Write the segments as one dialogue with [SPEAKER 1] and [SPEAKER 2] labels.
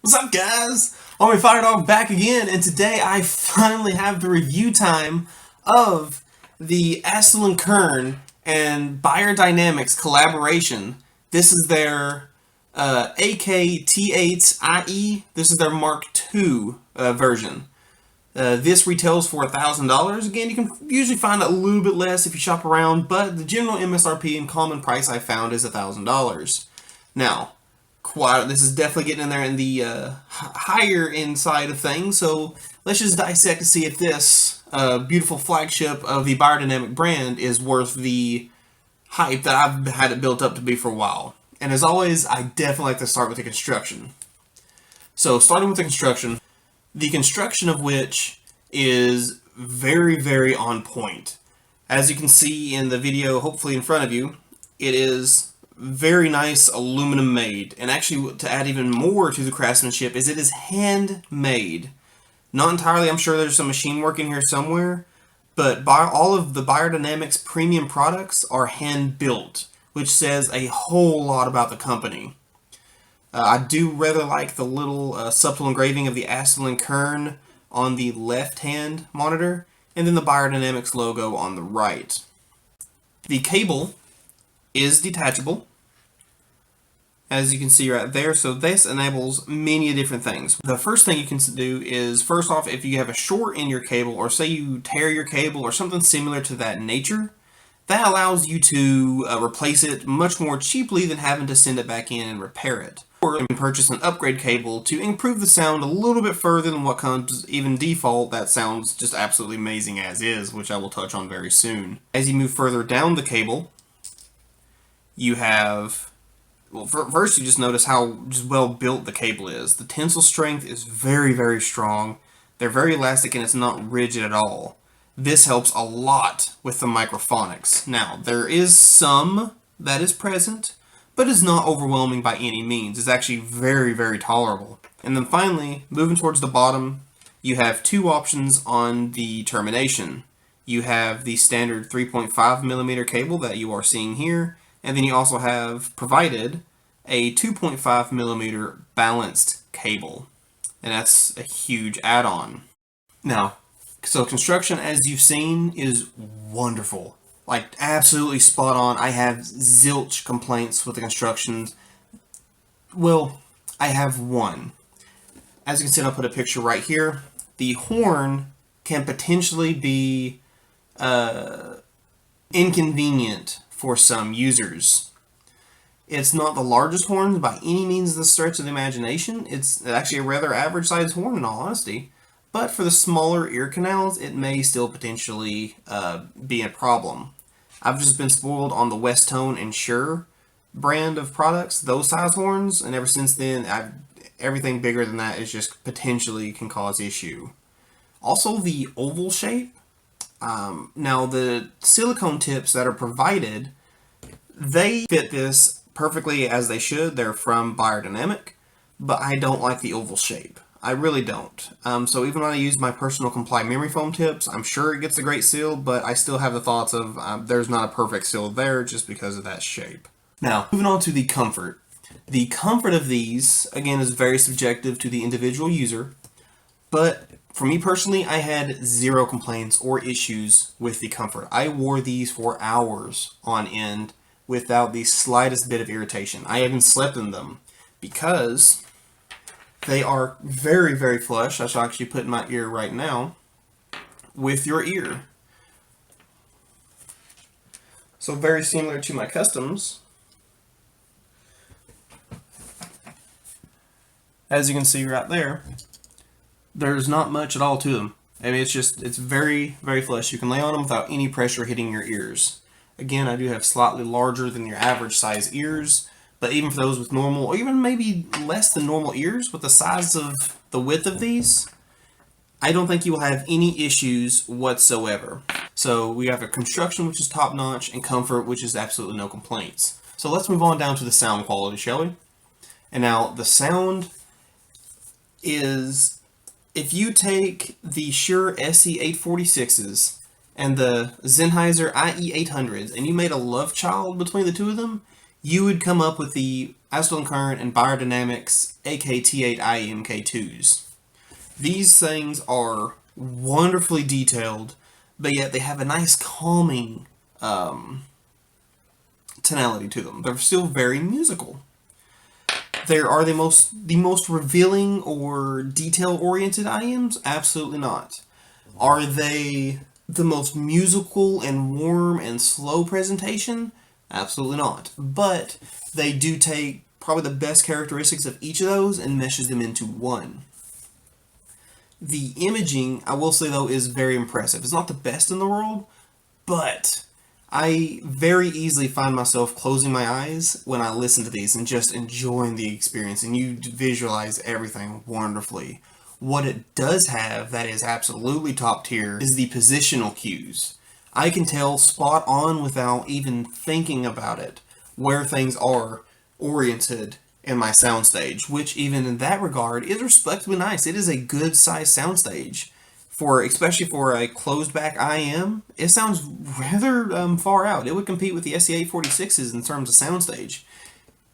[SPEAKER 1] What's up, guys? Army-Firedawg back again, and today I finally have the review time of the Astell Kern and Beyerdynamics collaboration. This is their T8ie. This is their Mark II version. This retails for $1,000. Again, you can usually find it a little bit less if you shop around, but the general MSRP and common price I found is $1,000. Now, this is definitely getting in there in the higher end side of things, so let's just dissect to see if this beautiful flagship of the Beyerdynamic brand is worth the hype that I've had it built up to be for a while. And as always, I definitely like to start with the construction. So starting with the construction of which is very, very on point. As you can see in the video, hopefully in front of you, it is very nice aluminum made. And actually, to add even more to the craftsmanship, is it is handmade. Not entirely, I'm sure there's some machine work in here somewhere, but all of the Beyerdynamics premium products are hand built, which says a whole lot about the company. I do rather like the little subtle engraving of the Astell Kern on the left-hand monitor, and then the Beyerdynamics logo on the right. The cable is detachable, as you can see right there, so this enables many different things. The first thing you can do is, first off, if you have a short in your cable, or say you tear your cable or something similar to that nature, that allows you to replace it much more cheaply than having to send it back in and repair it. Or you can purchase an upgrade cable to improve the sound a little bit further than what comes even default. That sounds just absolutely amazing as is, which I will touch on very soon. As you move further down the cable, you have, well, first you just notice how just well built the cable is. The tensile strength is very, very strong. They're very elastic and it's not rigid at all. This helps a lot with the microphonics. Now, there is some that is present, but it's not overwhelming by any means. It's actually very, very tolerable. And then finally, moving towards the bottom, you have two options on the termination. You have the standard 3.5mm cable that you are seeing here, and then you also have provided a 2.5mm balanced cable. And that's a huge add-on. Now, so construction, as you've seen, is wonderful. Like, absolutely spot on. I have zilch complaints with the constructions. Well, I have one. As you can see, I'll put a picture right here. The horn can potentially be inconvenient for some users. It's not the largest horn by any means the stretch of the imagination. It's actually a rather average sized horn in all honesty. But for the smaller ear canals, it may still potentially be a problem. I've just been spoiled on the Westone and Shure brand of products, those size horns, and ever since then, everything bigger than that is just potentially can cause issue. Also, the oval shape. Now, the silicone tips that are provided, they fit this perfectly as they should. They're from Beyerdynamic, but I don't like the oval shape. I really don't. So even when I use my personal Comply memory foam tips, I'm sure it gets a great seal, but I still have the thoughts of there's not a perfect seal there just because of that shape. Now, moving on to the comfort. The comfort of these, again, is very subjective to the individual user, but for me personally, I had zero complaints or issues with the comfort. I wore these for hours on end without the slightest bit of irritation. I even slept in them because they are very, very flush. I shall actually put in my ear right now with your ear. So very similar to my customs. As you can see right there, there's not much at all to them. I mean, it's very, very flush. You can lay on them without any pressure hitting your ears. Again, I do have slightly larger than your average size ears, but even for those with normal, or even maybe less than normal ears, with the size of the width of these, I don't think you will have any issues whatsoever. So we have a construction which is top notch, and comfort which is absolutely no complaints. So let's move on down to the sound quality, shall we? And now the sound is, if you take the Shure SE846s and the Sennheiser IE800s and you made a love child between the two of them, you would come up with the Astell Kern, and Beyerdynamic's T8ie mk2s. These things are wonderfully detailed, but yet they have a nice calming tonality to them. They're still very musical. They are the most revealing or detail-oriented IEMs? Absolutely not. Are they the most musical and warm and slow presentation? Absolutely not. But they do take probably the best characteristics of each of those and meshes them into one. The imaging, I will say though, is very impressive. It's not the best in the world, but I very easily find myself closing my eyes when I listen to these and just enjoying the experience, and you visualize everything wonderfully. What it does have that is absolutely top tier is the positional cues. I can tell spot on without even thinking about it where things are oriented in my soundstage, which even in that regard is respectably nice. It is a good sized soundstage. Especially for a closed back IM, it sounds rather far out. It would compete with the SE846s in terms of soundstage.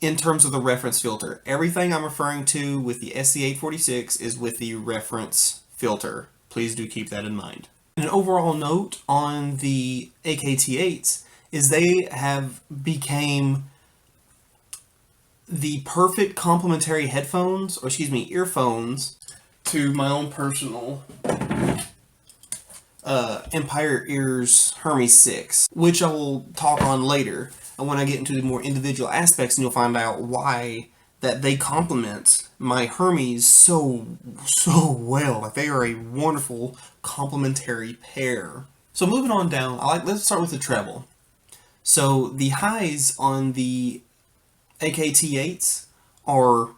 [SPEAKER 1] In terms of the reference filter, everything I'm referring to with the SE846 is with the reference filter. Please do keep that in mind. An overall note on the AKT8s is they have became the perfect complementary earphones to my own personal Empire Ears Hermes 6, which I will talk on later. And when I get into the more individual aspects, and you'll find out why that they complement my Hermes so well. Like, they are a wonderful complementary pair. So moving on down, let's start with the treble. So the highs on the AKT8s are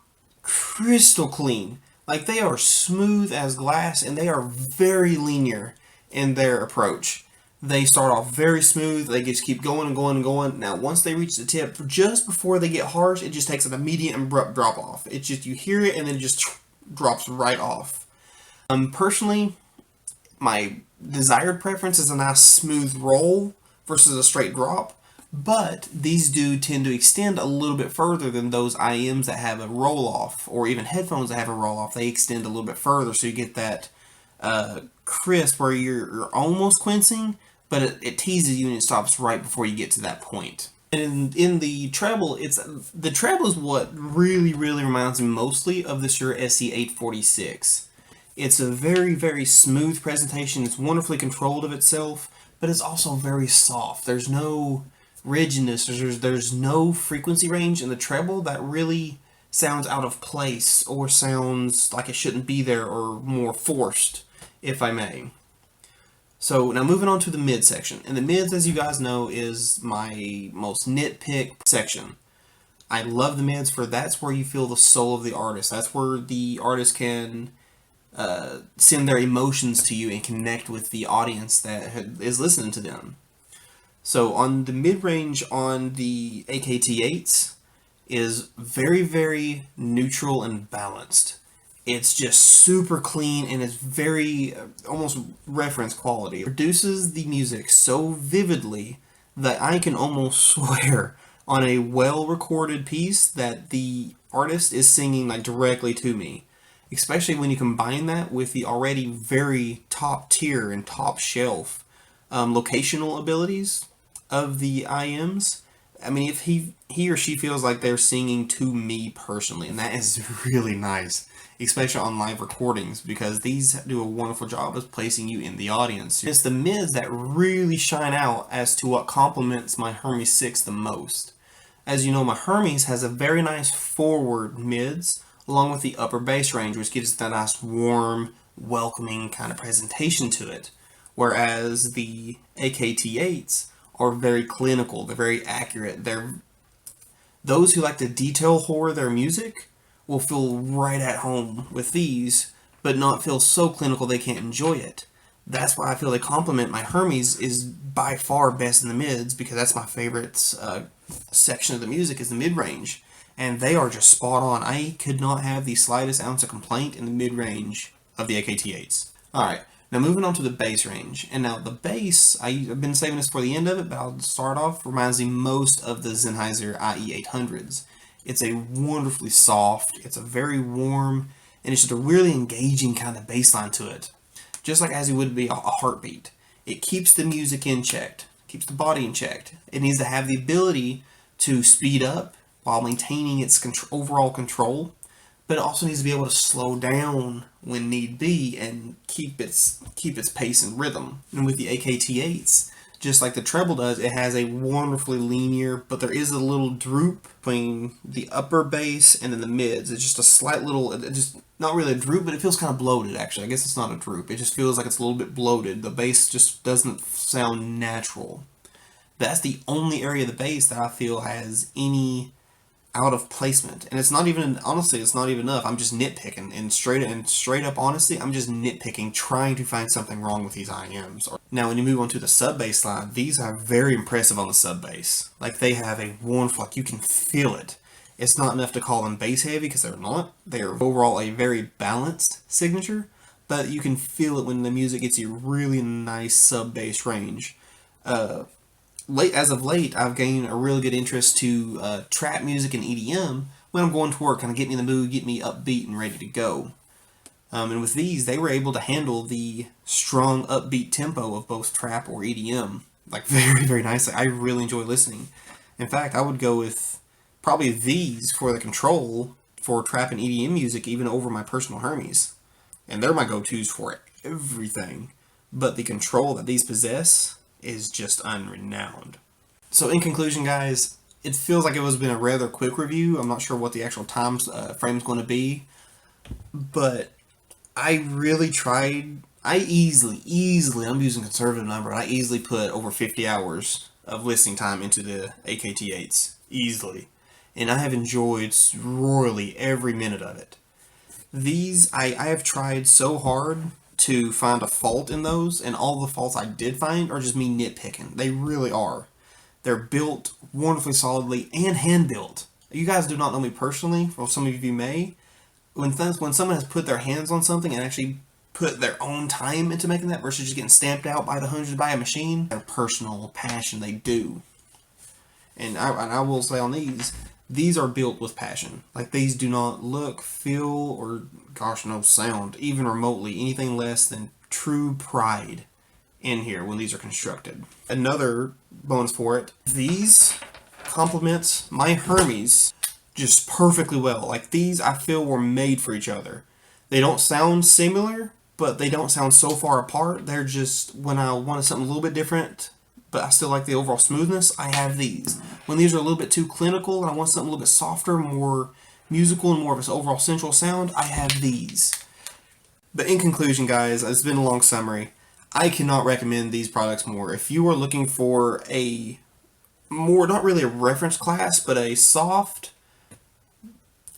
[SPEAKER 1] crystal clean. Like, they are smooth as glass, and they are very linear in their approach. They start off very smooth, they just keep going and going and going. Now, once they reach the tip, just before they get harsh, it just takes an immediate and abrupt drop off. It's just, you hear it and then it just drops right off. Personally, my desired preference is a nice smooth roll versus a straight drop. But these do tend to extend a little bit further than those IMs that have a roll-off, or even headphones that have a roll-off. They extend a little bit further, so you get that crisp where you're almost quencing, but it teases you and it stops right before you get to that point. And in the treble, the treble is what really reminds me mostly of the Shure SE846. It's a very smooth presentation. It's wonderfully controlled of itself, but it's also very soft. There's no rigidness, there's no frequency range in the treble that really sounds out of place or sounds like it shouldn't be there, or more forced, if I may. So now moving on to the mid section. And the mids, as you guys know, is my most nitpick section. I love the mids for that's where you feel the soul of the artist. That's where the artist can send their emotions to you and connect with the audience that is listening to them. So on the mid-range on the AKT8s is very neutral and balanced. It's just super clean, and it's very almost reference quality. It produces the music so vividly that I can almost swear on a well-recorded piece that the artist is singing like directly to me. Especially when you combine that with the already very top tier and top shelf locational abilities of the IMs. I mean, if he or she feels like they're singing to me personally, and that is really nice, especially on live recordings, because these do a wonderful job of placing you in the audience. It's the mids that really shine out as to what complements my Hermes 6 the most. As you know, my Hermes has a very nice forward mids, along with the upper bass range, which gives that nice warm, welcoming kind of presentation to it. Whereas the AKT8s are very clinical, they're very accurate. Those who like to detail whore their music will feel right at home with these, but not feel so clinical they can't enjoy it. That's why I feel they complement my Hermes is by far best in the mids, because that's my favorite section of the music is the mid-range. And they are just spot on. I could not have the slightest ounce of complaint in the mid-range of the AKT8s. Alright, now moving on to the bass range. And now the bass, I've been saving this for the end of it, but I'll start off, reminds me most of the Sennheiser IE800s. It's a wonderfully soft, it's a very warm, and it's just a really engaging kind of bass line to it. Just like as it would be a heartbeat. It keeps the music in check, keeps the body in check. It needs to have the ability to speed up while maintaining its overall control, but it also needs to be able to slow down when need be and keep its pace and rhythm. And with the AKT8s, just like the treble does, it has a wonderfully linear, but there is a little droop between the upper bass and then the mids. It's just a slight little, just not really a droop, but it feels kind of bloated actually. I guess it's not a droop. It just feels like it's a little bit bloated. The bass just doesn't sound natural. That's the only area of the bass that I feel has any out of placement, and it's not even, honestly, it's not even enough. I'm just nitpicking, and straight up honesty, I'm just nitpicking, trying to find something wrong with these IMs. Now, when you move on to the sub bass line, these are very impressive on the sub bass. Like, they have a wonderful, like, you can feel it. It's not enough to call them bass heavy because they're not. They are overall a very balanced signature, but you can feel it when the music gets you really nice sub bass range. As of late, I've gained a really good interest to trap music and EDM when I'm going to work, kind of get me in the mood, get me upbeat and ready to go. And with these, they were able to handle the strong upbeat tempo of both trap or EDM, like very, very nicely. I really enjoy listening. In fact, I would go with probably these for the control for trap and EDM music, even over my personal Hermes. And they're my go-tos for everything. But the control that these possess is just unrenowned. So in conclusion, guys, it feels like it has been a rather quick review. I'm not sure what the actual time frame is going to be, but I really tried. I easily, I'm using a conservative number, I easily put over 50 hours of listening time into the AKT8s, easily. And I have enjoyed royally every minute of it. These, I have tried so hard to find a fault in those, and all the faults I did find are just me nitpicking. They really are. They're built wonderfully solidly and hand-built. You guys do not know me personally, or some of you may. When someone has put their hands on something and actually put their own time into making that versus just getting stamped out by the hundreds by a machine, their personal passion, they do. And I will say on these are built with passion. Like, these do not look, feel, or, gosh, no sound, even remotely, anything less than true pride in here when these are constructed. Another bonus for it, these complement my Hermes just perfectly well. Like, these, I feel, were made for each other. They don't sound similar, but they don't sound so far apart. They're just, when I wanted something a little bit different, but I still like the overall smoothness, I have these. When these are a little bit too clinical and I want something a little bit softer, more musical, and more of an overall sensual sound, I have these. But in conclusion, guys, it's been a long summary. I cannot recommend these products more. If you are looking for a more, not really a reference class, but a soft,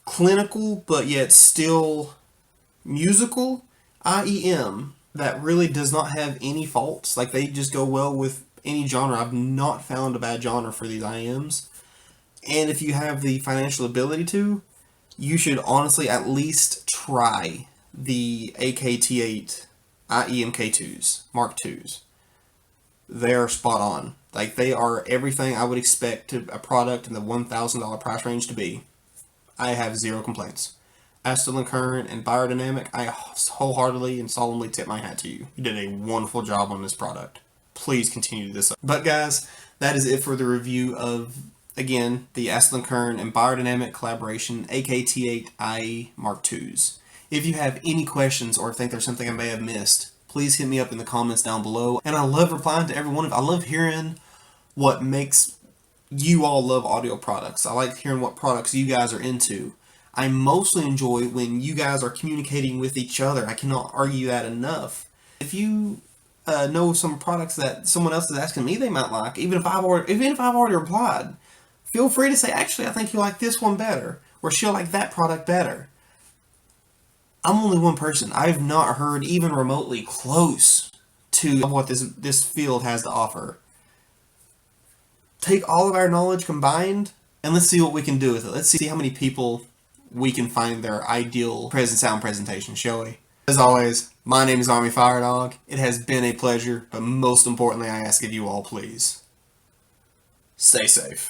[SPEAKER 1] clinical, but yet still musical IEM that really does not have any faults, like they just go well with any genre. I've not found a bad genre for these IMs. And if you have the financial ability to, you should honestly at least try the AKT8ie mk2s, Mark IIs. They're spot on. Like, they are everything I would expect a product in the $1,000 price range to be. I have zero complaints. Astell Kern and Beyerdynamic, I wholeheartedly and solemnly tip my hat to you. You did a wonderful job on this product. Please continue this up. But guys, that is it for the review of, again, the Astell Kern and Beyerdynamic collaboration AKT8ie Mark IIs. If you have any questions or think there's something I may have missed, please hit me up in the comments down below. And I love replying to every one of you. I love hearing what makes you all love audio products. I like hearing what products you guys are into. I mostly enjoy when you guys are communicating with each other. I cannot argue that enough. If you know some products that someone else is asking me they might like, even if I've already replied, feel free to say, actually, I think you like this one better, or she'll like that product better. I'm only one person. I've not heard even remotely close to what this field has to offer. Take all of our knowledge combined, and let's see what we can do with it. Let's see how many people we can find their ideal sound presentation, shall we? As always, my name is Army-Firedawg. It has been a pleasure, but most importantly, I ask of you all, please, stay safe.